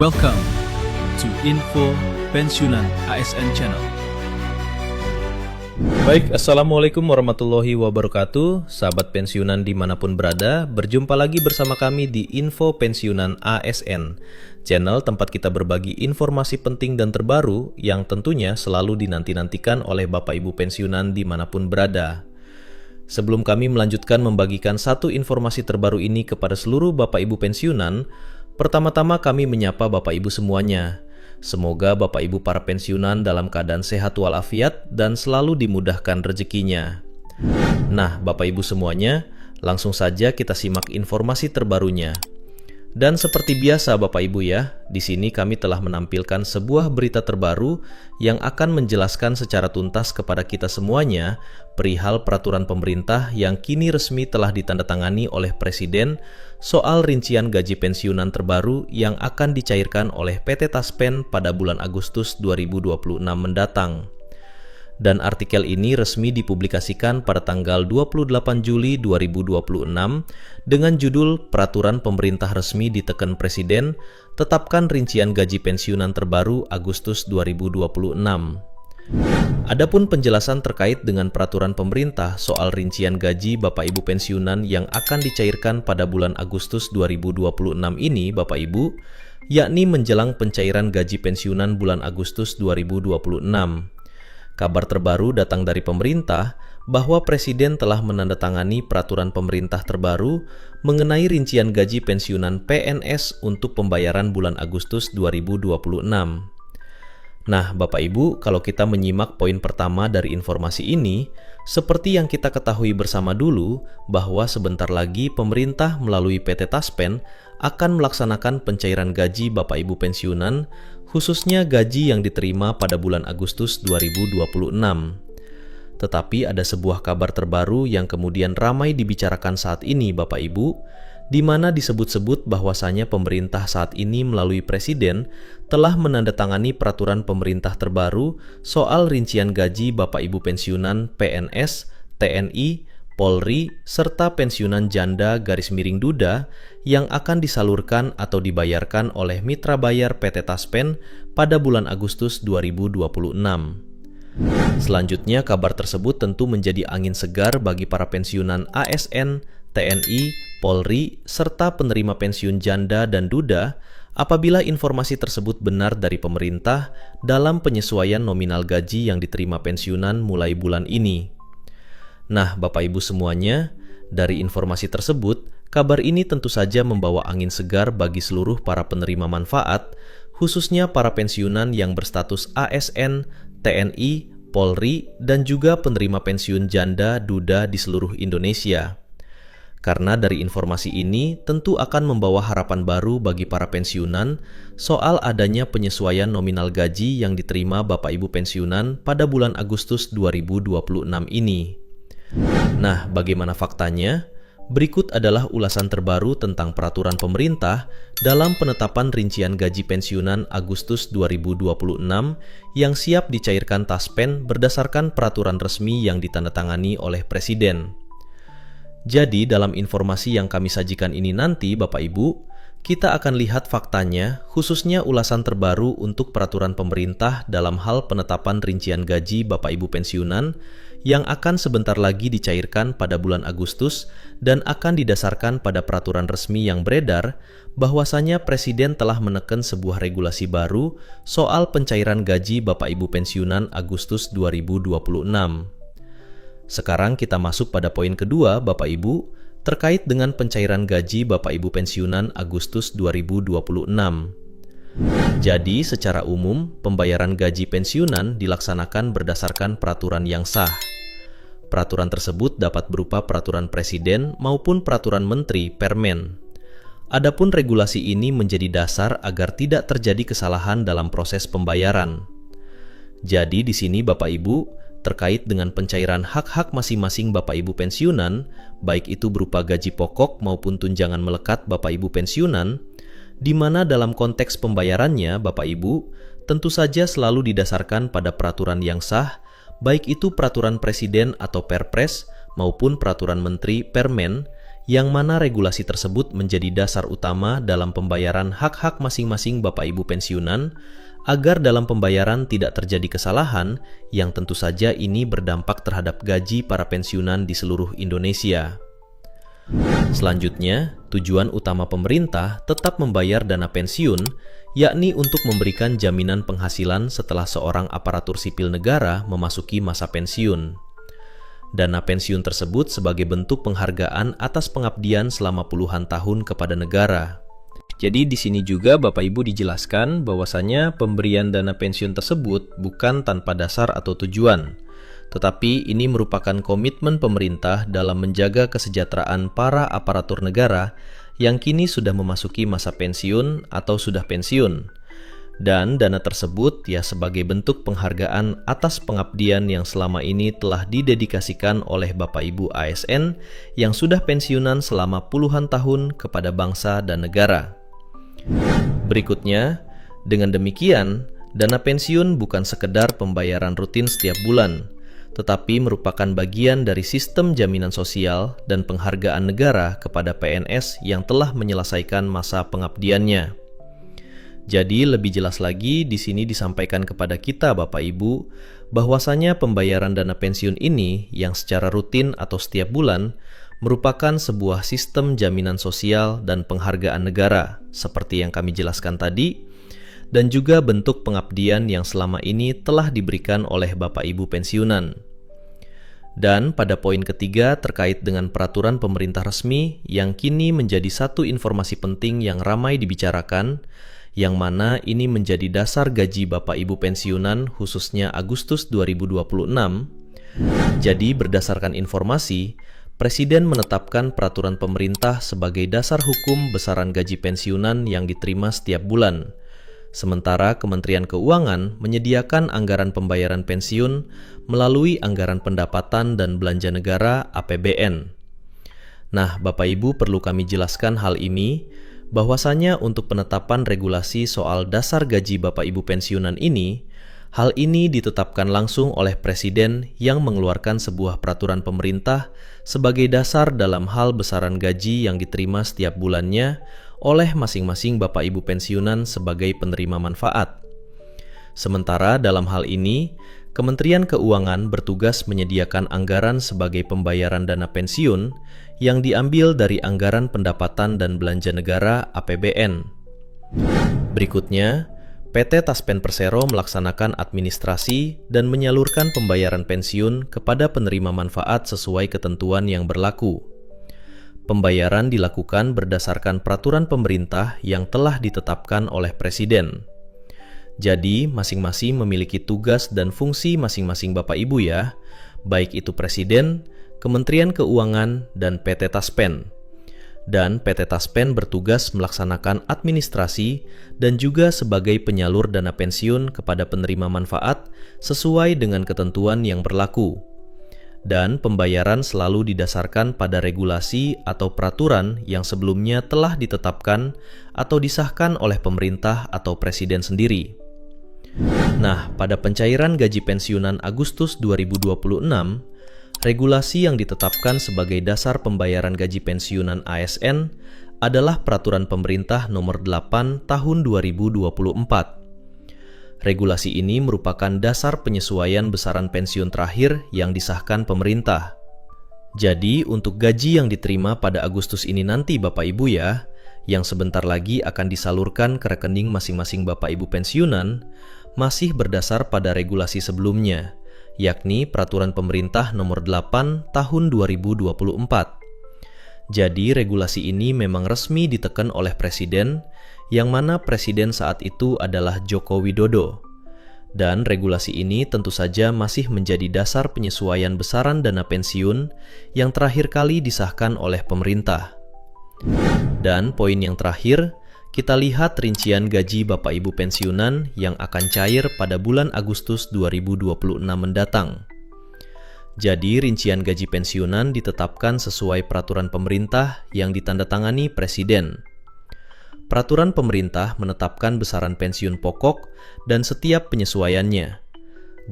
Welcome to Info Pensiunan ASN Channel. Baik, Assalamualaikum warahmatullahi wabarakatuh. Sahabat pensiunan dimanapun berada, berjumpa lagi bersama kami di Info Pensiunan ASN, channel tempat kita berbagi informasi penting dan terbaru yang tentunya selalu dinanti-nantikan oleh Bapak Ibu pensiunan dimanapun berada. Sebelum kami melanjutkan membagikan satu informasi terbaru ini kepada seluruh Bapak Ibu pensiunan, pertama-tama kami menyapa Bapak Ibu semuanya. Semoga Bapak Ibu para pensiunan dalam keadaan sehat walafiat dan selalu dimudahkan rezekinya. Nah, Bapak Ibu semuanya, langsung saja kita simak informasi terbarunya. Dan seperti biasa Bapak Ibu ya, di sini kami telah menampilkan sebuah berita terbaru yang akan menjelaskan secara tuntas kepada kita semuanya perihal peraturan pemerintah yang kini resmi telah ditandatangani oleh Presiden soal rincian gaji pensiunan terbaru yang akan dicairkan oleh PT Taspen pada bulan Agustus 2026 mendatang. Dan artikel ini resmi dipublikasikan pada tanggal 28 Juli 2026 dengan judul Peraturan Pemerintah Resmi Diteken Presiden, Tetapkan Rincian Gaji Pensiunan Terbaru Agustus 2026. Adapun penjelasan terkait dengan peraturan pemerintah soal rincian gaji Bapak Ibu pensiunan yang akan dicairkan pada bulan Agustus 2026 ini Bapak Ibu, yakni menjelang pencairan gaji pensiunan bulan Agustus 2026. Kabar terbaru datang dari pemerintah bahwa Presiden telah menandatangani peraturan pemerintah terbaru mengenai rincian gaji pensiunan PNS untuk pembayaran bulan Agustus 2026. Nah, Bapak Ibu, kalau kita menyimak poin pertama dari informasi ini, seperti yang kita ketahui bersama dulu bahwa sebentar lagi pemerintah melalui PT Taspen akan melaksanakan pencairan gaji Bapak Ibu pensiunan, khususnya gaji yang diterima pada bulan Agustus 2026. Tetapi ada sebuah kabar terbaru yang kemudian ramai dibicarakan saat ini Bapak Ibu, di mana disebut-sebut bahwasanya pemerintah saat ini melalui Presiden telah menandatangani peraturan pemerintah terbaru soal rincian gaji Bapak Ibu pensiunan PNS, TNI, Polri, serta pensiunan janda _ duda yang akan disalurkan atau dibayarkan oleh mitra bayar PT Taspen pada bulan Agustus 2026. Selanjutnya, kabar tersebut tentu menjadi angin segar bagi para pensiunan ASN, TNI, Polri, serta penerima pensiun janda dan duda apabila informasi tersebut benar dari pemerintah dalam penyesuaian nominal gaji yang diterima pensiunan mulai bulan ini. Nah, Bapak Ibu semuanya, dari informasi tersebut, kabar ini tentu saja membawa angin segar bagi seluruh para penerima manfaat, khususnya para pensiunan yang berstatus ASN, TNI, Polri, dan juga penerima pensiun janda duda di seluruh Indonesia. Karena dari informasi ini tentu akan membawa harapan baru bagi para pensiunan soal adanya penyesuaian nominal gaji yang diterima Bapak Ibu pensiunan pada bulan Agustus 2026 ini. Nah, bagaimana faktanya? Berikut adalah ulasan terbaru tentang peraturan pemerintah dalam penetapan rincian gaji pensiunan Agustus 2026 yang siap dicairkan Taspen berdasarkan peraturan resmi yang ditandatangani oleh Presiden. Jadi, dalam informasi yang kami sajikan ini nanti, Bapak Ibu, kita akan lihat faktanya, khususnya ulasan terbaru untuk peraturan pemerintah dalam hal penetapan rincian gaji Bapak Ibu pensiunan yang akan sebentar lagi dicairkan pada bulan Agustus dan akan didasarkan pada peraturan resmi yang beredar bahwasanya Presiden telah menekan sebuah regulasi baru soal pencairan gaji Bapak Ibu pensiunan Agustus 2026. Sekarang kita masuk pada poin kedua Bapak Ibu terkait dengan pencairan gaji Bapak Ibu pensiunan Agustus 2026. Jadi, secara umum, pembayaran gaji pensiunan dilaksanakan berdasarkan peraturan yang sah. Peraturan tersebut dapat berupa peraturan Presiden maupun peraturan Menteri Permen. Adapun regulasi ini menjadi dasar agar tidak terjadi kesalahan dalam proses pembayaran. Jadi, di sini Bapak Ibu, terkait dengan pencairan hak-hak masing-masing Bapak Ibu pensiunan, baik itu berupa gaji pokok maupun tunjangan melekat Bapak Ibu pensiunan, di mana dalam konteks pembayarannya Bapak Ibu tentu saja selalu didasarkan pada peraturan yang sah, baik itu peraturan Presiden atau Perpres maupun peraturan Menteri Permen yang mana regulasi tersebut menjadi dasar utama dalam pembayaran hak-hak masing-masing Bapak Ibu pensiunan, agar dalam pembayaran tidak terjadi kesalahan yang tentu saja ini berdampak terhadap gaji para pensiunan di seluruh Indonesia. Selanjutnya, tujuan utama pemerintah tetap membayar dana pensiun, yakni untuk memberikan jaminan penghasilan setelah seorang aparatur sipil negara memasuki masa pensiun. Dana pensiun tersebut sebagai bentuk penghargaan atas pengabdian selama puluhan tahun kepada negara. Jadi di sini juga Bapak Ibu dijelaskan bahwasanya pemberian dana pensiun tersebut bukan tanpa dasar atau tujuan, tetapi ini merupakan komitmen pemerintah dalam menjaga kesejahteraan para aparatur negara yang kini sudah memasuki masa pensiun atau sudah pensiun. Dan dana tersebut ya sebagai bentuk penghargaan atas pengabdian yang selama ini telah didedikasikan oleh Bapak Ibu ASN yang sudah pensiunan selama puluhan tahun kepada bangsa dan negara. Berikutnya, dengan demikian, dana pensiun bukan sekedar pembayaran rutin setiap bulan, tetapi merupakan bagian dari sistem jaminan sosial dan penghargaan negara kepada PNS yang telah menyelesaikan masa pengabdiannya. Jadi lebih jelas lagi di sini disampaikan kepada kita Bapak Ibu bahwasanya pembayaran dana pensiun ini yang secara rutin atau setiap bulan merupakan sebuah sistem jaminan sosial dan penghargaan negara seperti yang kami jelaskan tadi, dan juga bentuk pengabdian yang selama ini telah diberikan oleh Bapak Ibu pensiunan. Dan pada poin ketiga terkait dengan peraturan pemerintah resmi yang kini menjadi satu informasi penting yang ramai dibicarakan, yang mana ini menjadi dasar gaji Bapak Ibu pensiunan khususnya Agustus 2026. Jadi berdasarkan informasi, Presiden menetapkan peraturan pemerintah sebagai dasar hukum besaran gaji pensiunan yang diterima setiap bulan. Sementara Kementerian Keuangan menyediakan anggaran pembayaran pensiun melalui anggaran pendapatan dan belanja negara APBN. Nah, Bapak Ibu perlu kami jelaskan hal ini, bahwasanya untuk penetapan regulasi soal dasar gaji Bapak Ibu pensiunan ini, hal ini ditetapkan langsung oleh Presiden yang mengeluarkan sebuah peraturan pemerintah sebagai dasar dalam hal besaran gaji yang diterima setiap bulannya oleh masing-masing Bapak Ibu pensiunan sebagai penerima manfaat. Sementara dalam hal ini, Kementerian Keuangan bertugas menyediakan anggaran sebagai pembayaran dana pensiun yang diambil dari anggaran pendapatan dan belanja negara APBN. Berikutnya, PT Taspen Persero melaksanakan administrasi dan menyalurkan pembayaran pensiun kepada penerima manfaat sesuai ketentuan yang berlaku. Pembayaran dilakukan berdasarkan peraturan pemerintah yang telah ditetapkan oleh Presiden. Jadi, masing-masing memiliki tugas dan fungsi masing-masing Bapak Ibu ya, baik itu Presiden, Kementerian Keuangan, dan PT Taspen. Dan PT Taspen bertugas melaksanakan administrasi dan juga sebagai penyalur dana pensiun kepada penerima manfaat sesuai dengan ketentuan yang berlaku. Dan pembayaran selalu didasarkan pada regulasi atau peraturan yang sebelumnya telah ditetapkan atau disahkan oleh pemerintah atau Presiden sendiri. Nah, pada pencairan gaji pensiunan Agustus 2026, regulasi yang ditetapkan sebagai dasar pembayaran gaji pensiunan ASN adalah Peraturan Pemerintah Nomor 8 Tahun 2024. Regulasi ini merupakan dasar penyesuaian besaran pensiun terakhir yang disahkan pemerintah. Jadi, untuk gaji yang diterima pada Agustus ini nanti Bapak Ibu ya, yang sebentar lagi akan disalurkan ke rekening masing-masing Bapak Ibu pensiunan, masih berdasar pada regulasi sebelumnya, yakni Peraturan Pemerintah Nomor 8 Tahun 2024. Jadi regulasi ini memang resmi ditekan oleh Presiden, yang mana Presiden saat itu adalah Joko Widodo. Dan regulasi ini tentu saja masih menjadi dasar penyesuaian besaran dana pensiun yang terakhir kali disahkan oleh pemerintah. Dan poin yang terakhir, kita lihat rincian gaji Bapak Ibu pensiunan yang akan cair pada bulan Agustus 2026 mendatang. Jadi rincian gaji pensiunan ditetapkan sesuai peraturan pemerintah yang ditandatangani Presiden. Peraturan pemerintah menetapkan besaran pensiun pokok dan setiap penyesuaiannya.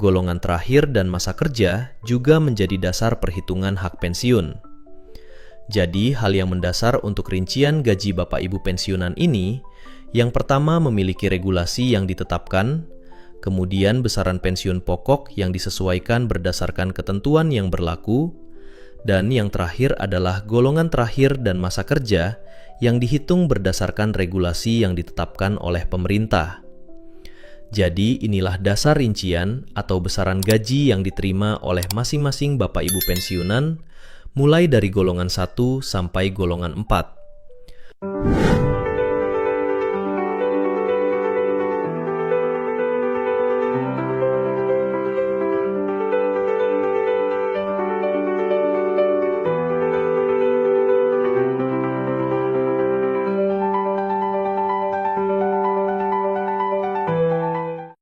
Golongan terakhir dan masa kerja juga menjadi dasar perhitungan hak pensiun. Jadi, hal yang mendasar untuk rincian gaji Bapak Ibu pensiunan ini, yang pertama memiliki regulasi yang ditetapkan, kemudian besaran pensiun pokok yang disesuaikan berdasarkan ketentuan yang berlaku, dan yang terakhir adalah golongan terakhir dan masa kerja yang dihitung berdasarkan regulasi yang ditetapkan oleh pemerintah. Jadi, inilah dasar rincian atau besaran gaji yang diterima oleh masing-masing Bapak Ibu pensiunan, mulai dari golongan 1 sampai golongan 4.